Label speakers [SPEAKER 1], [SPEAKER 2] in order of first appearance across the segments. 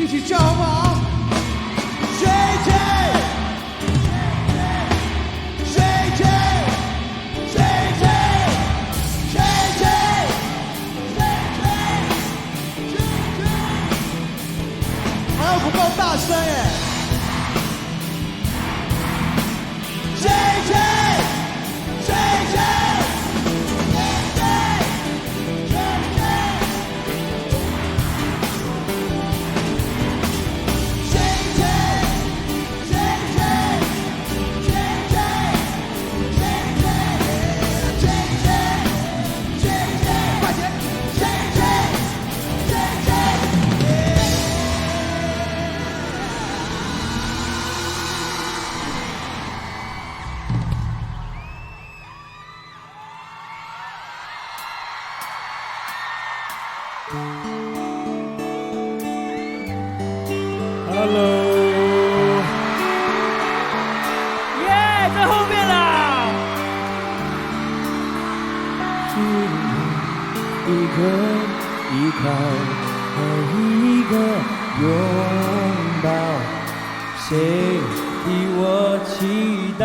[SPEAKER 1] 一起叫好不好？JJ JJ JJ JJ JJ， 还有不够大声耶！JJ JJ
[SPEAKER 2] Hello， 耶，在后面啦！一个依靠和一个拥抱，谁替我祈祷，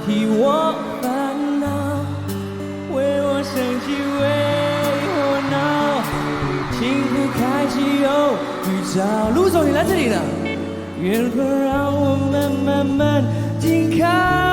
[SPEAKER 2] 替我烦恼，为我生气，为我闹，幸福开启又预兆。陆总，你来这里了，缘分让我们慢慢紧靠。